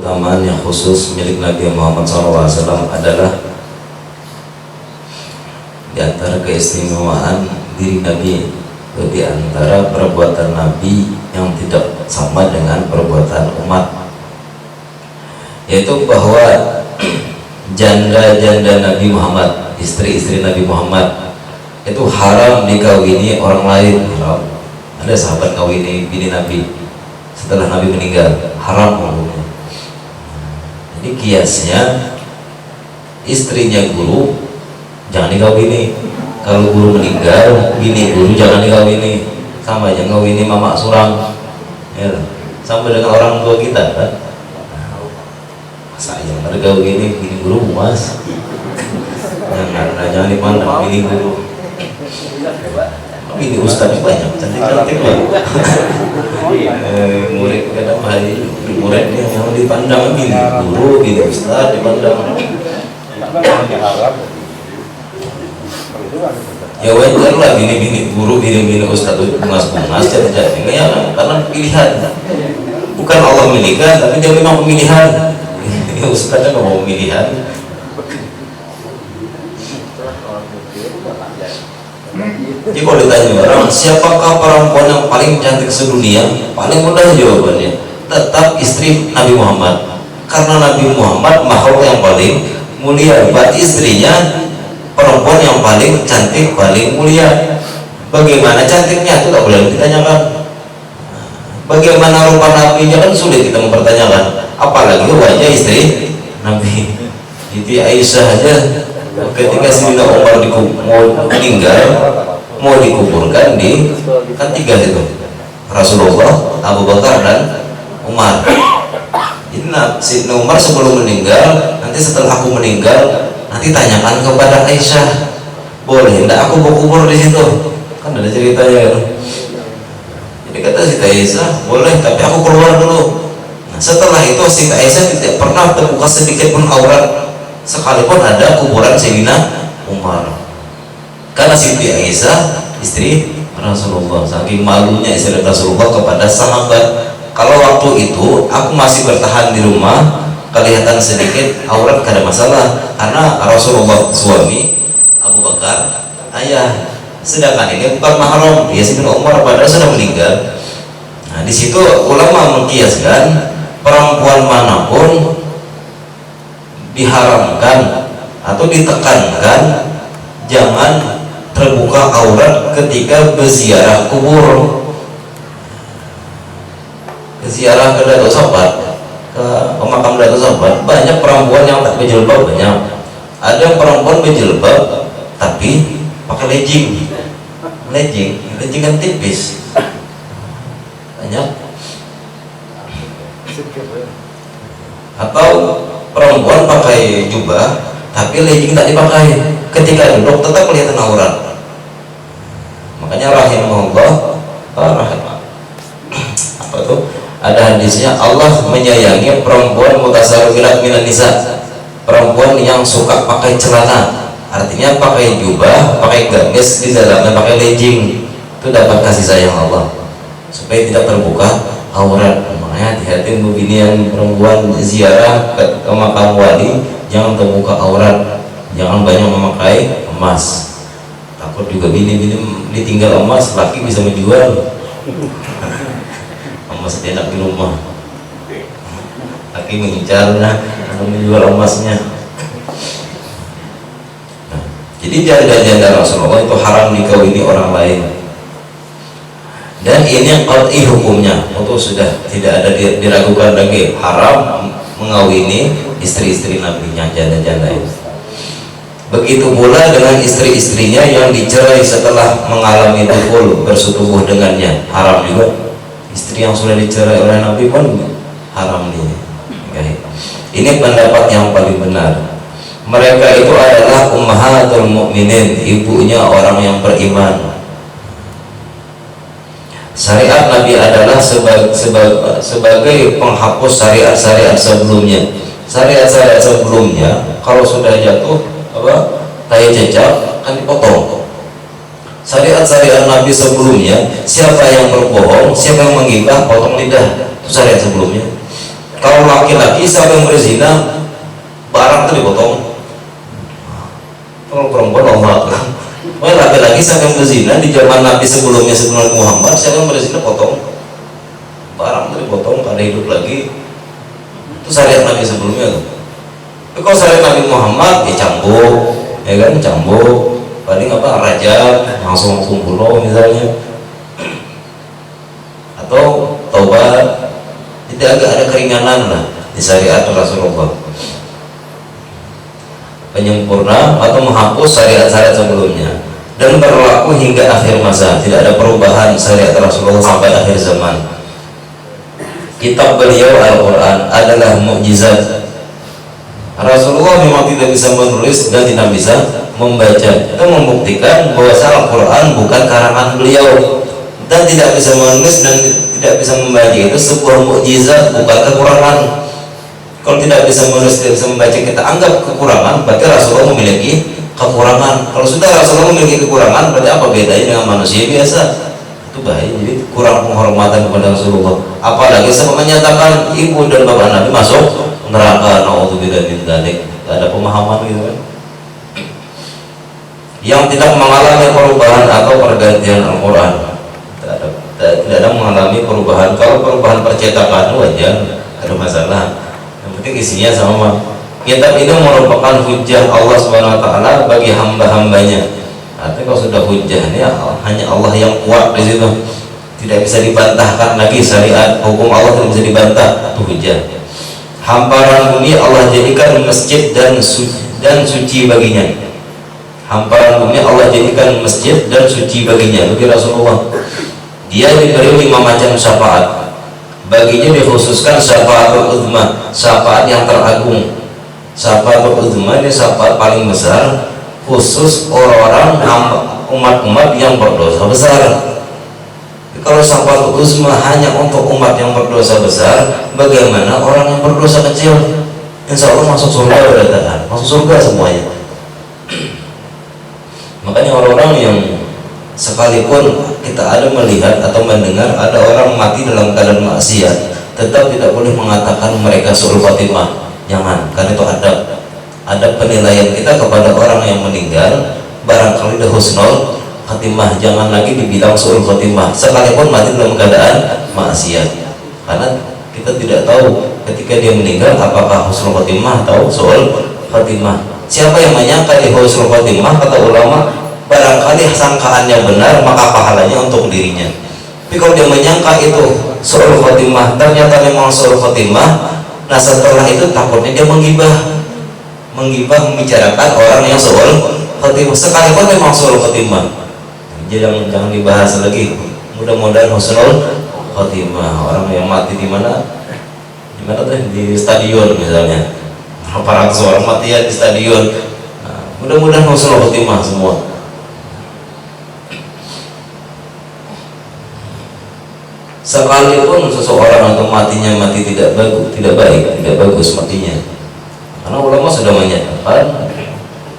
keutamaan yang khusus milik Nabi Muhammad SAW adalah di antara keistimewaan diri Nabi, di antara perbuatan Nabi yang tidak sama dengan perbuatan umat, yaitu bahwa janda-janda Nabi Muhammad, istri-istri Nabi Muhammad itu haram dikawini orang lain. Haram. Ada sahabat kawini bini Nabi setelah Nabi meninggal, haram hukumnya. Jadi kiasnya istrinya guru jangan dikawini. Kalau guru meninggal, bini guru jangan dikawini. Sama aja ngawini mama surang, ya, sama dengan orang tua kita kan. Masa yang mereka begini, bini guru mas, jangan dipandang bini guru. Ini ustadz banyak, cantik-cantik lah. Murid kadang hari muridnya yang dipandang bini guru, bini ustadz dipandang. Ya wajar lah bini guru, bini ustadz bungas cantik-cantik ya, karena pilihan. Bukan Allah memilihkan, tapi dia memang pemilihan. Ya ustadznya nggak mau pemilihan. Jadi kalau ditanya orang, siapakah perempuan yang paling cantik sedunia? Paling mudah jawabannya, tetap istri Nabi Muhammad. Karena Nabi Muhammad makhluk yang paling mulia, berarti istrinya perempuan yang paling cantik, paling mulia. Bagaimana cantiknya itu tak boleh ditanyakan. Bagaimana rupa Nabi-nya kan sulit kita mempertanyakan. Apalagi wajah istri Nabi. Jadi Aisyah aja ketika Sayyidina Umar mau meninggal, mau dikuburkan di kan tiga itu, Rasulullah, Abu Bakar dan Umar. Jadi Sayyidina Umar sebelum meninggal, nanti setelah aku meninggal, nanti tanyakan kepada Aisyah, boleh enggak aku mau kubur di situ? Kan ada ceritanya kan. Jadi kata Siti Aisyah, boleh, tapi aku keluar dulu. Nah, setelah itu Siti Aisyah tidak pernah terbuka sedikit pun aurat, sekalipun ada kuburan Sayyidina Umar. Karena Siti Aisyah istri Rasulullah, saking malunya istri Rasulullah kepada sahabat, kalau waktu itu aku masih bertahan di rumah, kelihatan sedikit aurat gak ada masalah, karena Rasulullah suami, Abu Bakar ayah, sedangkan ini bukan mahram, dia Sayyidina Umar padahal sudah meninggal. Nah di situ ulama mengkiaskan perempuan manapun diharamkan atau ditekankan jangan terbuka aurat ketika berziarah kubur, berziarah ke Datuk Sahabat, ke pemakam Datuk Sahabat. Banyak perempuan yang tak berjilbab, banyak. Ada yang perempuan berjilbab tapi pakai legging kan tipis, banyak. Atau perempuan pakai jubah tapi legging tak dipakai, ketika duduk tetap kelihatan aurat. Makanya rahimahullah, apa tuh, ada hadisnya, Allah menyayangi perempuan mutasarwilat minan nisa, perempuan yang suka pakai celana, artinya pakai jubah, pakai gamis, di dalamnya pakai legging, itu dapat kasih sayang Allah supaya tidak terbuka aurat. Makanya hati-hati begini yang perempuan ziarah ke makam wali, jangan terbuka aurat, jangan banyak memakai emas, takut juga bini ditinggal emas, laki bisa menjual emas enak di rumah, laki mengincar menjual emasnya. Nah, jadi janda-janda Rasulullah itu haram dikawini orang lain, dan ini qat'i hukumnya, itu sudah tidak ada diragukan lagi, haram mengawini istri-istri Nabi-Nya, janda-janda itu. Begitu pula dengan istri-istrinya yang dicerai setelah mengalami dukhul, bersetubuh dengannya, haram juga. Istri yang sudah dicerai oleh Nabi pun haram nih. Okay. Ini pendapat yang paling benar. Mereka itu adalah ummahatul mukminin, ibunya orang yang beriman. Syariat Nabi adalah sebagai penghapus syariat-syariat sebelumnya. Syariat-syariat sebelumnya kalau sudah jatuh tai cecak kan dipotong. Syariat-syariat Nabi sebelumnya, siapa yang berbohong, siapa yang menggibah, potong lidah. Itu syariat sebelumnya. Kalau laki-laki siapa yang berzina, barang itu dipotong. Kalau perempuan Allah Akbar. Wah, laki-laki siapa yang berzina di zaman Nabi sebelumnya, sebelum Nabi Muhammad, siapa yang berzina potong barang itu dipotong, kada hidup lagi. Itu syariat Nabi sebelumnya tuh. Tapi kalau syariat Nabi Muhammad cambuk, ya kan, cambuk paling apa, rajab langsung bunuh misalnya, atau taubat. Jadi agak ada keringanan lah di syariat Rasulullah, penyempurna atau menghapus syariat-syariat sebelumnya dan berlaku hingga akhir masa. Tidak ada perubahan syariat Rasulullah sampai akhir zaman. Kitab beliau Al-Quran adalah mukjizat. Rasulullah memang tidak bisa menulis dan tidak bisa membaca. Itu membuktikan bahwa Al-Quran bukan karangan beliau, dan tidak bisa menulis dan tidak bisa membaca itu sebuah mukjizat, bukan kekurangan. Kalau tidak bisa menulis, tidak bisa membaca, kita anggap kekurangan, berarti Rasulullah memiliki kekurangan. Kalau sudah Rasulullah memiliki kekurangan, berarti apa bedanya dengan manusia biasa? Itu bahaya. Jadi kurang penghormatan kepada Rasulullah. Apalagi sampai menyatakan ibu dan bapak Nabi masuk neraka. Naudzubillah min dzalik. Tidak ada pemahaman gitu kan. Yang tidak mengalami perubahan atau pergantian Al-Quran, tidak ada mengalami perubahan. Kalau perubahan percetakan wajar, ada masalah. Yang penting isinya sama. Kitab ini merupakan hujjah Allah Subhanahu wa taala bagi hamba-hambanya. Artinya kalau sudah hujjah ini hanya Allah yang kuat di situ. Tidak bisa dibantahkan lagi, syariat hukum Allah tidak bisa dibantah, itu hujjah. Hamparan bumi Allah jadikan masjid dan suci baginya. Hamparan bumi Allah jadikan masjid dan suci baginya bagi Rasulullah. Dia diberi 5 macam syafaat. Baginya dikhususkan syafaatul uzma, syafaat yang teragung. Syafaatul uzma ini syafaat paling besar, khusus orang-orang umat-umat yang berdosa besar. Kalau syafaatul uzma hanya untuk umat yang berdosa besar, bagaimana orang yang berdosa kecil? Insya Allah masuk surga, berdatangan masuk surga semuanya. Makanya orang-orang yang sekalipun kita ada melihat atau mendengar ada orang mati dalam keadaan maksiat, tetap tidak boleh mengatakan mereka suul khotimah. Jangan, karena itu ada penilaian kita kepada orang yang meninggal, barangkali dah husnul khotimah, jangan lagi dibilang suul khotimah sekalipun mati dalam keadaan maksiat, karena kita tidak tahu ketika dia meninggal apakah husnul khotimah atau suul khotimah. Siapa yang menyangka di husnul khotimah, kata ulama, barangkali sangkaannya benar maka pahalanya untuk dirinya. Tapi kalau dia menyangka itu suul khotimah, ternyata memang suul khotimah, nah setelah itu takutnya dia menggibah membicarakan orang yang suul khotimah sekalipun memang suul khotimah. Jangan dibahas lagi. Mudah-mudahan husnul khotimah. Orang yang mati di mana tuh, di stadion misalnya, 400 orang mati ya di stadion. Nah, mudah-mudahan husnul khotimah semua. Sekalipun seseorang atau matinya mati tidak bagus matinya, karena ulama sudah menyatakan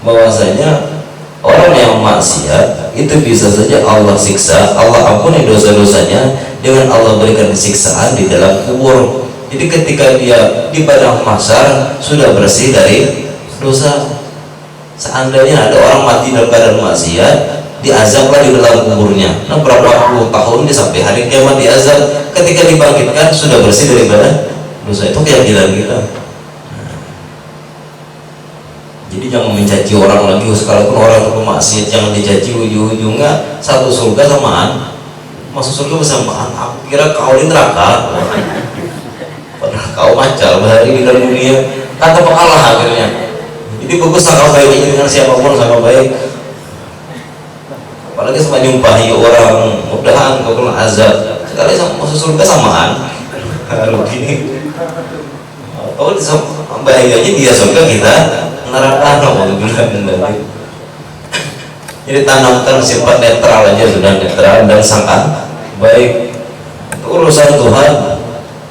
bahwasanya orang yang maksiat itu bisa saja Allah siksa, Allah ampuni dosa-dosanya dengan Allah berikan siksaan di dalam kubur. Jadi ketika dia di padang mahsyar sudah bersih dari dosa. Seandainya ada orang mati dalam keadaan maksiat, diazablah di dalam kuburnya. Nah, berapa puluh tahun dia sampai hari kiamat diazab. Ketika dibangkitkan sudah bersih daripada dosa. Itu keyakinan kita. Jadi jangan mencaci orang lagi, sekalipun orang itu maksiat jangan dicaci. Ujung-ujungnya satu surga samaan, masuk surga bersamaan. Aku kira kau di neraka, padahal kau macal bahari di dalam dunia. Kata pekalah akhirnya. Jadi bagus sangka baik dengan siapapun, sangka baik. Apalagi sama nyumpahi orang, mudahan kau kena azab. Sekali masuk surga samaan. Kalau gini, kalau bahayanya dia surga kita neraka. Jadi tanamkan sifat netral aja, sudah netral dan sangka baik. Itu urusan Tuhan.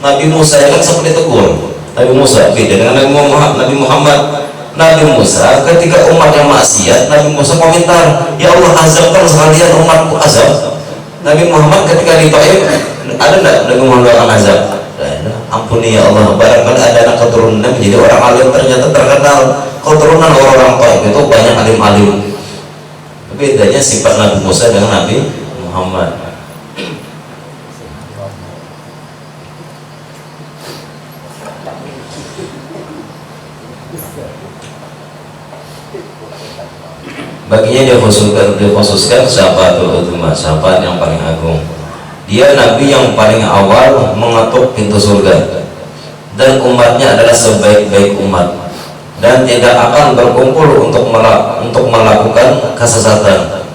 Nabi Musa kan seperti tegur. Nabi Musa beda dengan Nabi Muhammad. Nabi Musa ketika umatnya maksiat, Nabi Musa komentar, ya Allah azabkan sekalian umatku azab. Nabi Muhammad ketika di Taif, ada enggak Nabi Muhammad doakan azab? Ampuni ya Allah, barangkali ada anak keturunan menjadi orang alim, ternyata terkenal keturunan orang-orang Taif itu banyak alim-alim. Bedanya sifat Nabi Musa dengan Nabi Muhammad. Baginya dikhususkan syafatul udzma, syafaat yang paling agung. Dia Nabi yang paling awal mengetuk pintu surga, dan umatnya adalah sebaik-baik umat, dan tidak akan berkumpul untuk melakukan kesesatan.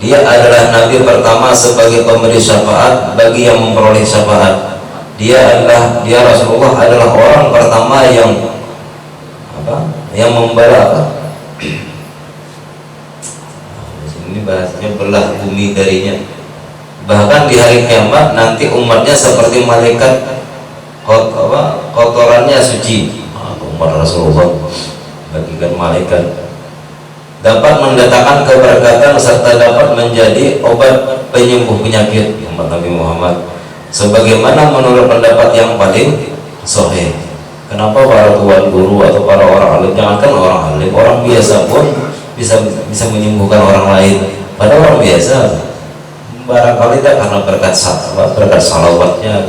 Dia adalah Nabi pertama sebagai pemberi syafaat bagi yang memperoleh syafaat. Dia Rasulullah adalah orang pertama yang membelah ini bahasanya belah bumi darinya. Bahkan di hari kiamat nanti umatnya seperti malaikat, kotorannya suci. Umat Rasulullah bagikan malaikat, dapat mendatangkan keberkatan serta dapat menjadi obat penyembuh penyakit umat Nabi Muhammad, sebagaimana menurut pendapat yang paling sahih. Kenapa para tuan guru atau para orang alim, jangankan orang alim, orang biasa pun bisa menyembuhkan orang lain. Pada orang biasa barangkali tidak karena berkat salawatnya.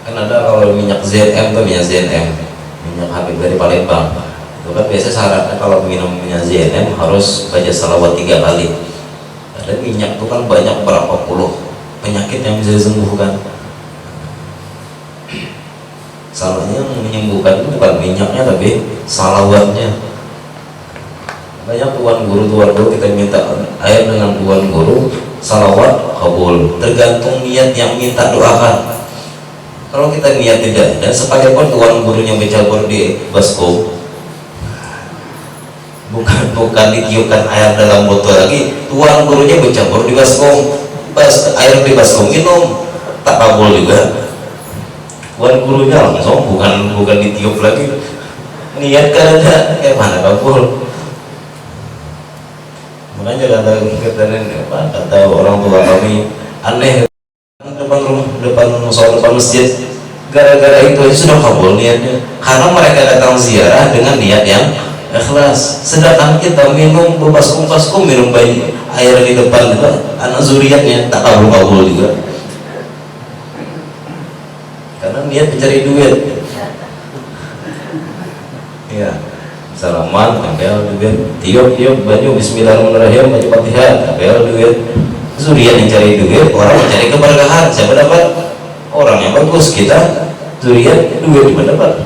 Kan ada kalau minyak ZM tuh, minyak Habib dari Palembang itu kan biasa syaratnya kalau minum minyak ZM harus baca salawat 3 kali. Ada minyak itu kan banyak berapa puluh penyakit yang bisa disembuhkan. Salahnya menyembuhkan itu bukan minyaknya tapi salawatnya. Banyak tuan guru kita minta air dengan tuan guru, salawat kabul, tergantung niat yang minta doakan. Kalau kita niat tidak ada, sekalipun tuan gurunya bercabur di baskom, bukan ditiupkan air dalam botol lagi, tuan gurunya bercabur di baskom, air di baskom minum tak kabul juga. Tuan gurunya langsung bukan ditiup lagi, niat kan ada, mana kabul. Makanya kata orang tua kami aneh, depan masjid, gara-gara itu aja sudah kabul niatnya, karena mereka datang ziarah dengan niat yang ikhlas. Sedangkan kita minum baskom minum banyak air di depan itu, anak zuriatnya tak kabul juga, karena niat mencari duit. Ya, salaman, ambil duit, tiup baju bismillahirrahmanirrahim, baju Fatihah, ambil duit. Zuriat yang cari duit, orang mencari keberkahan. Siapa dapat? Orang yang bagus. Kita zuriat duit cuma dapat,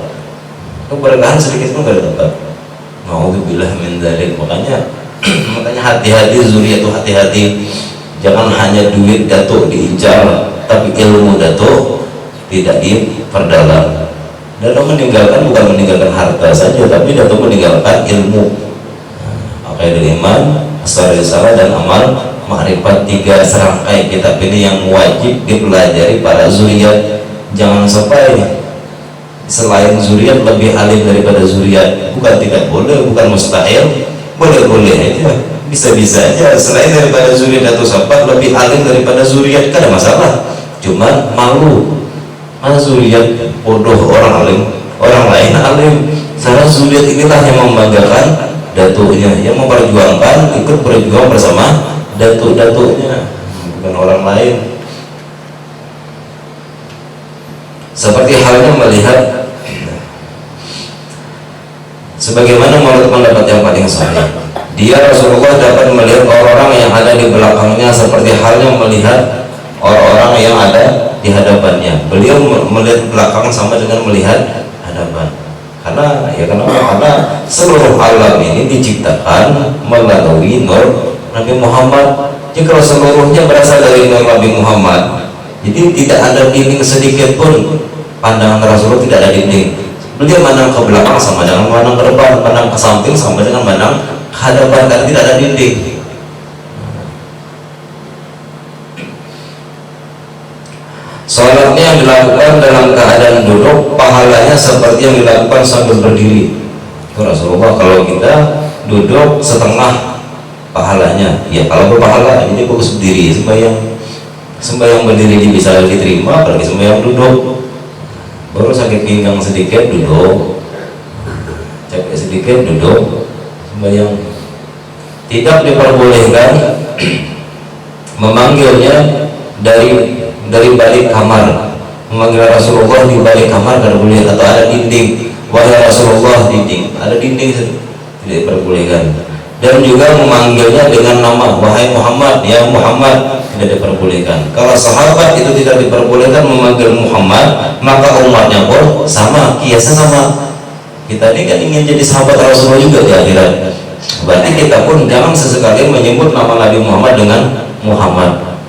keberkahan sedikit pun gak dapat. Naudzubillah min dzalik. Makanya hati-hati zuriat itu, hati-hati. Jangan hanya duit datuk diincar, tapi ilmu datuk tidak diperdalam. Datuk meninggalkan bukan meninggalkan harta saja, tapi datuk meninggalkan ilmu. Aqidul iman, asrar risalah, dan amal ma'rifat. 3 serangkai kitab ini yang wajib dipelajari para zuriat. Jangan sampai selain zuriat lebih alim daripada zuriat. Bukan tidak boleh, bukan mustahil, boleh-boleh aja, bisa-bisa aja. Selain daripada zuriat atau sahabat lebih alim daripada zuriat, kan ada masalah. Cuman malu, mana zuriat bodoh orang alim, orang lain alim. Karena zuriat inilah yang membanggakan datuknya, yang memperjuangkan, ikut berjuang bersama datuk-datuknya, bukan orang lain. Seperti halnya melihat, sebagaimana menurut pendapat yang paling sahih, dia Rasulullah dapat melihat orang-orang yang ada di belakangnya seperti halnya melihat orang-orang yang ada di hadapannya. Beliau melihat belakang sama dengan melihat hadapan. Karena seluruh alam ini diciptakan melalui nur Nabi Muhammad. Jadi kalau seluruhnya berasal dari nur Nabi Muhammad, jadi tidak ada dinding sedikit pun. Pandangan Rasulullah tidak ada dinding. Beliau mandang ke belakang sama dengan mandang ke depan, pandang ke samping sama dengan mandang ke hadapan, karena tidak ada dinding. Salatnya yang dilakukan dalam keadaan duduk, pahalanya seperti yang dilakukan sambil berdiri. Itu Rasulullah. Kalau kita duduk setengah pahalanya, ya kalau berpahala, ini bagus berdiri sembahyang. sembahyang berdiri bisa diterima, apalagi sembahyang duduk. Baru sakit pinggang sedikit duduk, capek sedikit duduk, sembahyang. Tidak diperbolehkan memanggilnya dari balik kamar, memanggil Rasulullah di balik kamar tidak boleh, atau ada dinding, wahai Rasulullah, dinding, ada dinding, tidak diperbolehkan. Dan juga memanggilnya dengan nama, wahai Muhammad, ya Muhammad, tidak diperbolehkan. Kalau sahabat itu tidak diperbolehkan memanggil Muhammad, maka umatnya pun sama, kiasnya sama. Kita ini kan ingin jadi sahabat Rasulullah juga di akhirat. Berarti kita pun jangan sesekali menyebut nama Nabi Muhammad dengan Muhammad.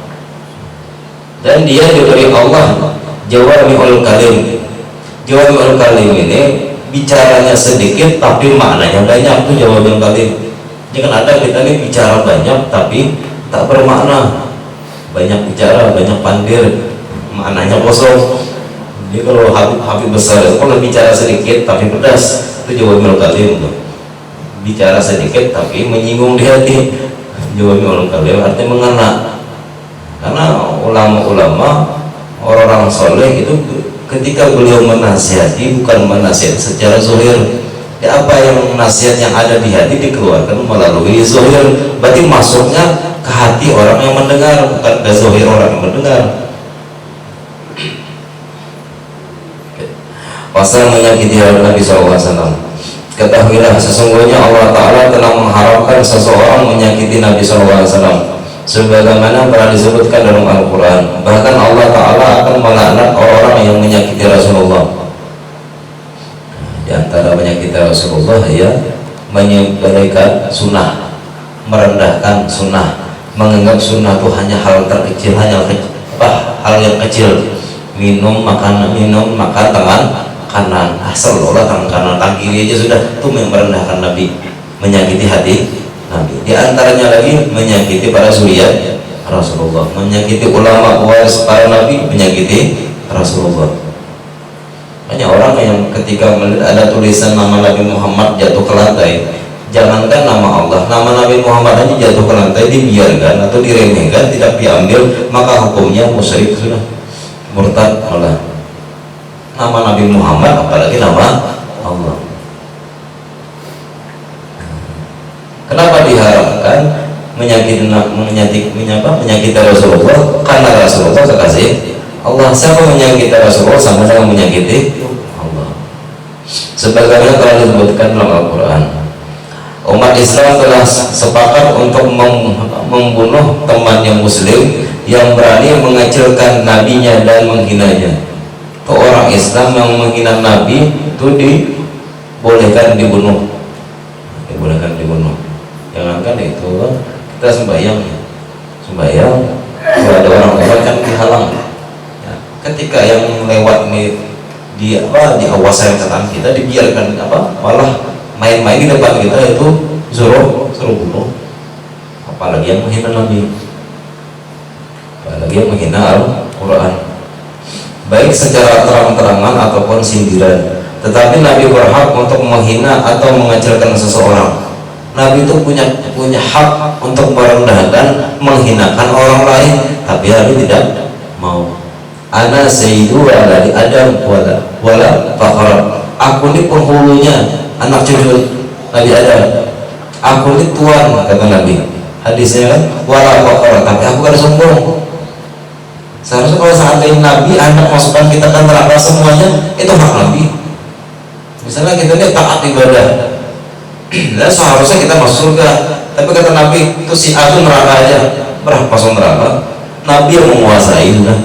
Dan dia diberi Allah Jawami'ul Kalim. Jawami'ul Kalim ini bicaranya sedikit tapi maknanya banyak, itu Jawami'ul Kalim. Jangan ada kita ini bicara banyak tapi tak bermakna. Banyak bicara, banyak pandir, maknanya kosong. Jadi kalau Habib besar itu kalau bicara sedikit tapi pedas, itu Jawami'ul Kalim. Bicara sedikit tapi menyinggung di hati, Jawami'ul Kalim artinya mengena. Karena ulama-ulama, orang-orang soleh itu ketika beliau menasihati, bukan menasihati secara zahir. Apa yang nasihat yang ada di hati dikeluarkan melalui zahir, berarti masuknya ke hati orang yang mendengar, bukan ke zahir orang yang mendengar. Pasal menyakiti Nabi SAW. Ketahuilah sesungguhnya Allah Ta'ala telah mengharamkan seseorang menyakiti Nabi SAW, sebagaimana pernah disebutkan dalam Al-Quran. Bahkan Allah Ta'ala akan melaknat orang-orang yang menyakiti Rasulullah. Di antara menyakiti Rasulullah ya menyepelekan sunnah, merendahkan sunnah, menganggap sunnah itu hanya hal terkecil, hal yang kecil. Minum makan tangan kanan, asal olah tangan kanan, tangan kiri aja sudah, itu yang merendahkan Nabi, menyakiti hati Nabi. Di antaranya lagi menyakiti para suriat Rasulullah, menyakiti ulama waris para Nabi, menyakiti Rasulullah. Hanya orang yang ketika melihat ada tulisan nama Nabi Muhammad jatuh ke lantai, jangankan nama Allah, nama Nabi Muhammad aja jatuh ke lantai, dibiarkan atau diremehkan, tidak diambil, maka hukumnya musyrik, sudah murtad malah. Nama Nabi Muhammad apalagi nama Allah. Kenapa diharamkan menyakiti Rasulullah? Karena Rasulullah kekasih Allah. Siapa menyakiti Rasulullah sama dengan menyakiti Allah. Sebagaimana telah disebutkan dalam Al-Quran, umat Islam telah sepakat untuk membunuh temannya Muslim yang berani mengecilkan nabinya dan menghinanya. Orang Islam yang menghina Nabi itu dibolehkan dibunuh. Jangankan itu, kita sembahyang, kalau ada orang lewat kan dihalang. Ketika yang lewat ini diawaskan kita, dibiarkan malah main-main di depan kita, itu suruh bunuh. Apalagi yang menghina Nabi, apalagi yang menghina Al-Quran, baik secara terang-terangan ataupun sindiran. Tetapi Nabi berhak untuk menghina atau mengecilkan seseorang. Nabi itu punya hak untuk merendahkan, menghinakan orang lain, tapi Nabi tidak mau. Ana sayyidu waladi Adam wala fakhra. Aku ini penghulunya anak cucu Nabi Adam. Aku ini tuan, kata Nabi. Hadisnya kan, wala fakhra, tapi aku kan sombong. Seharusnya kalau seandainya Nabi anak masukkan kita ke neraka semuanya, itu hak Nabi. Misalnya kita ini taat ibadah, dan seharusnya kita masuk surga, tapi kata Nabi itu si A itu neraka aja, berapa masuk neraka? Nabi yang menguasai sudah.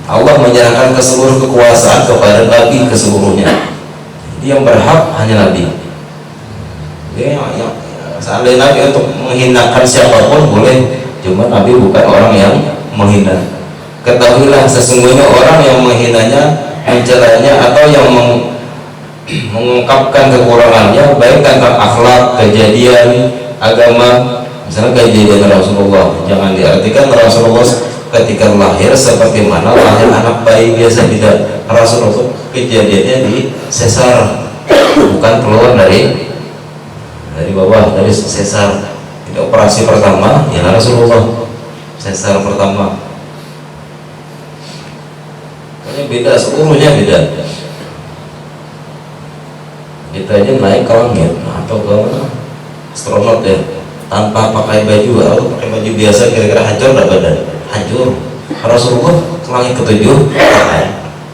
Allah menyerahkan ke seluruh kekuasaan kepada Nabi keseluruhnya. Yang berhak hanya Nabi. Seandainya Nabi untuk menghinakan siapapun boleh, cuma Nabi bukan orang yang menghina. Ketahuilah sesungguhnya orang yang menghinanya, mencelanya, atau yang mengungkapkan kekurangannya, baik tentang akhlak, kejadian, agama. Misalnya kejadian Rasulullah, jangan diartikan Rasulullah ketika lahir seperti mana lahir anak bayi biasa, tidak. Rasulullah kejadiannya di sesar, bukan keluar dari bawah, dari sesar. Tidak operasi pertama ya Rasulullah, sesar pertama. beda, seluruhnya beda. Kita aja naik ke langit atau ke astronot ya, tanpa pakai baju atau pakai baju biasa, kira-kira hancur nggak badan? Hancur. Rasulullah ke langit ketujuh,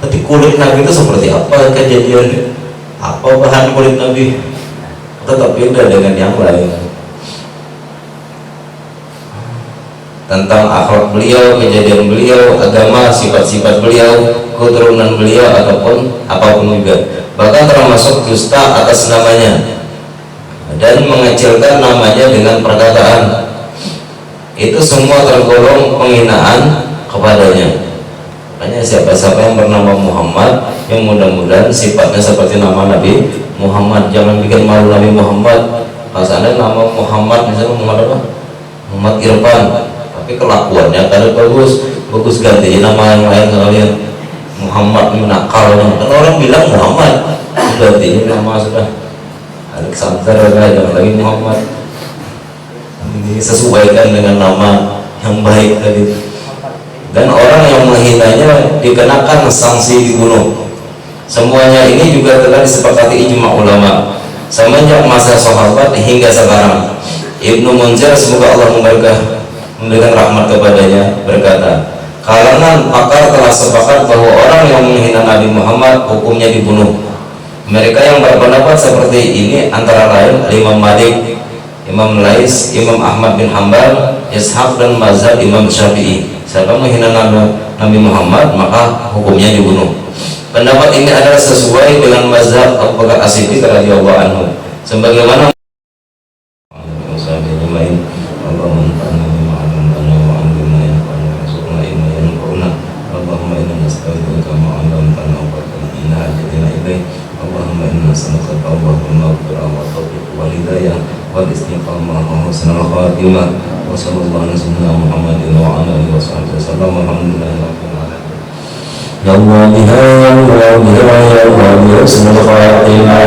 tapi kulit Nabi itu seperti apa kejadiannya? Apa bahan kulit Nabi? Tetap beda dengan yang lain. Tentang akhlak beliau, kejadian beliau, agama, sifat-sifat beliau, keturunan beliau ataupun apapun juga. Bahkan termasuk dusta atas namanya dan mengecilkan namanya dengan perkataan. Itu semua tergolong penghinaan kepadanya. Makanya siapa-siapa yang bernama Muhammad, yang mudah-mudahan sifatnya seperti nama Nabi Muhammad. Jangan bikin malu Nabi Muhammad. Pasalnya nama Muhammad, misalnya Muhammad apa? Muhammad Irfan, tapi kelakuannya kada bagus ganti nama yang lain kalian. Muhammad ini nakal, kan orang bilang Muhammad, ganti nama sudah Alexander, jangan lagi Muhammad. Ini sesuaikan dengan nama yang baik tadi. Dan orang yang menghinanya dikenakan sanksi dibunuh. Semuanya ini juga telah disepakati ijma ulama semenjak masa sahabat hingga sekarang. Ibnu Munzir, semoga Allah memberikan rahmat kepadanya, berkata, kalangan pakar telah sepakat bahwa orang yang menghina Nabi Muhammad hukumnya dibunuh. Mereka yang berpendapat seperti ini antara lain Imam Malik, Imam Lais, Imam Ahmad bin Hanbal, Ishaq, dan mazhab Imam Syafi'i. Siapa menghina Nabi Muhammad maka hukumnya dibunuh. Pendapat ini adalah sesuai dengan mazhab Abu Bakar As-Siddiq radhiyallahu anhu. Sebagaimana wa sallallahu alaihi wasallam Muhammadin wa ala alihi wasallam alhamdulillahi rabbil alamin. Ya Allah biha ya Allah biha ya Allah biha